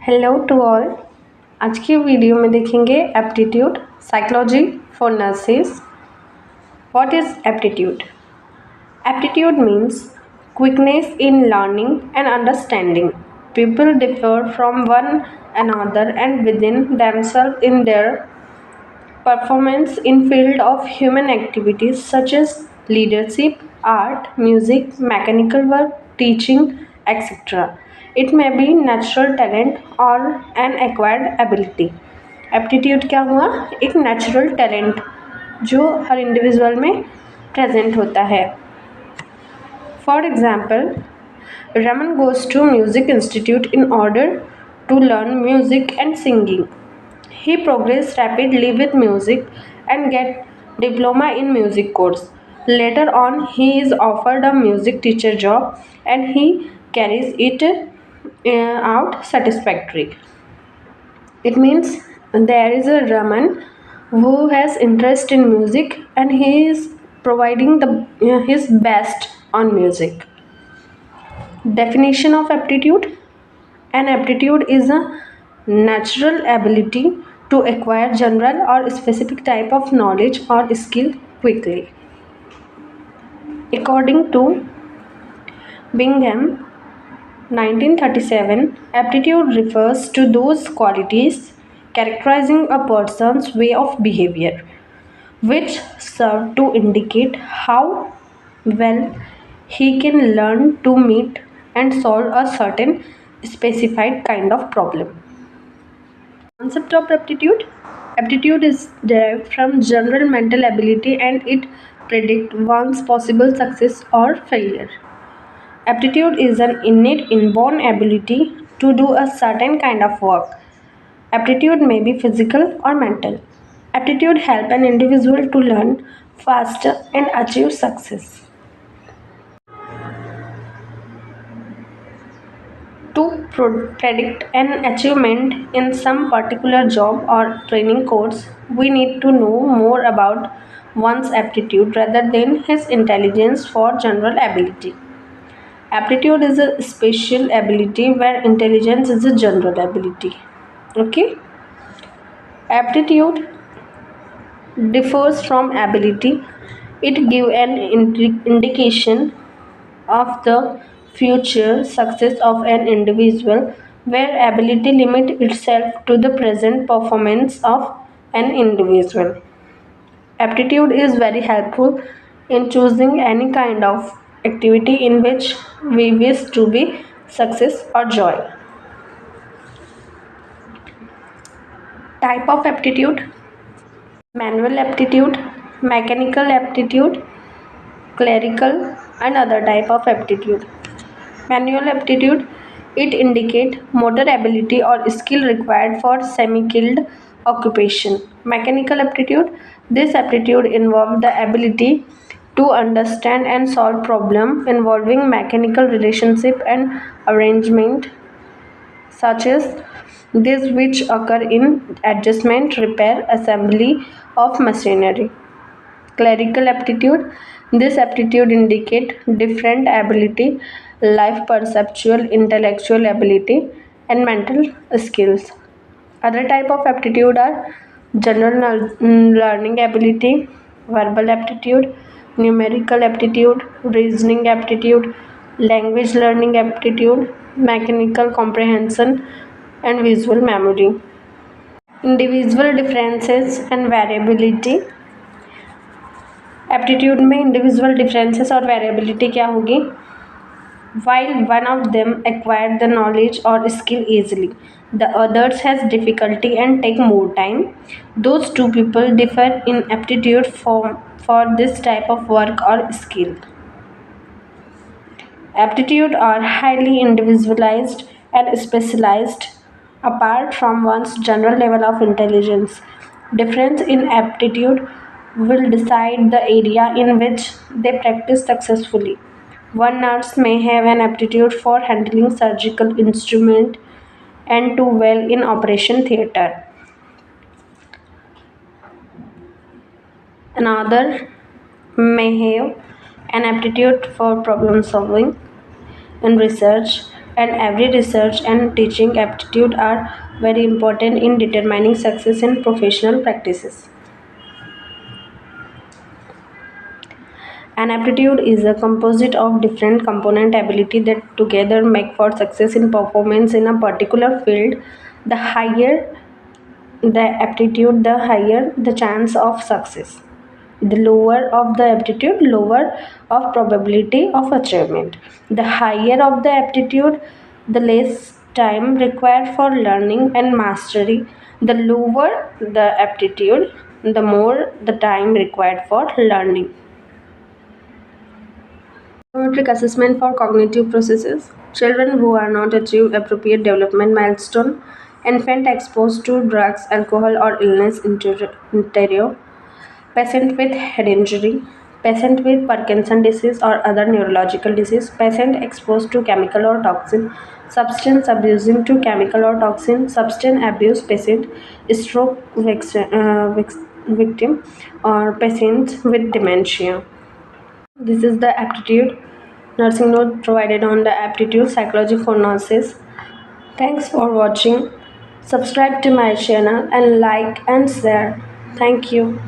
Hello to all. आज की video में देखेंगे aptitude psychology for nurses. What is aptitude? Aptitude means quickness in learning and understanding. People differ from one another and within themselves in their performance in field of human activities such as leadership, art, music, mechanical work, teaching, etc. It may be natural talent or an acquired ability. Aptitude क्या हुआ? एक natural talent जो हर individual में present होता है. For example, Raman goes to music institute in order to learn music and singing. He progressed rapidly with music and get diploma in music course. Later on, he is offered a music teacher job and he carries it out satisfactory. It means there is a Raman who has interest in music and he is providing his best on music. Definition of aptitude. An aptitude is a natural ability to acquire general or specific type of knowledge or skill quickly. According to Bingham, 1937, aptitude refers to those qualities characterizing a person's way of behavior, which serve to indicate how well he can learn to meet and solve a certain specified kind of problem. Concept of aptitude. Aptitude is derived from general mental ability and it predicts one's possible success or failure. Aptitude is an innate inborn ability to do a certain kind of work. Aptitude may be physical or mental. Aptitude helps an individual to learn faster and achieve success. To predict an achievement in some particular job or training course, we need to know more about one's aptitude rather than his intelligence for general ability. Aptitude is a special ability where intelligence is a general ability. Okay? Aptitude differs from ability. It gives an indication of the future success of an individual, where ability limits itself to the present performance of an individual. Aptitude is very helpful in choosing any kind of activity in which we wish to be success or joy. Type of aptitude: manual aptitude, mechanical aptitude, clerical, and other type of aptitude. Manual aptitude, it indicates motor ability or skill required for semi-skilled occupation. Mechanical aptitude, this aptitude involves the ability to understand and solve problems involving mechanical relationship and arrangement, such as these which occur in adjustment, repair, assembly of machinery. Clerical aptitude, this aptitude indicates different ability, life perceptual, intellectual ability, and mental skills. Other type of aptitude are general learning ability, verbal aptitude, numerical aptitude, reasoning aptitude, language learning aptitude, mechanical comprehension, and visual memory. Individual differences and variability. Aptitude में individual differences और variability क्या होगी? While one of them acquired the knowledge or skill easily, the others has difficulty and take more time. Those two people differ in aptitude for this type of work or skill. Aptitude are highly individualized and specialized apart from one's general level of intelligence. Difference in aptitude will decide the area in which they practice successfully. One nurse may have an aptitude for handling surgical instrument and do well in operation theatre. Another may have an aptitude for problem solving in research and every research and teaching aptitude are very important in determining success in professional practices. An aptitude is a composite of different component ability that together make for success in performance in a particular field. The higher the aptitude, the higher the chance of success. The lower of the aptitude, lower of probability of achievement. The higher of the aptitude, the less time required for learning and mastery. The lower the aptitude, the more the time required for learning. Psychometric assessment for cognitive processes. Children who are not achieve appropriate development milestone, infant exposed to drugs, alcohol or illness interior, patient with head injury, patient with Parkinson disease or other neurological disease, patient exposed to chemical or toxin, substance abusing to chemical or toxin, substance abuse patient, stroke victim or patients with dementia. This is the aptitude nursing note provided on the aptitude psychology for nurses. Thanks for watching. Subscribe to my channel and like and share. Thank you.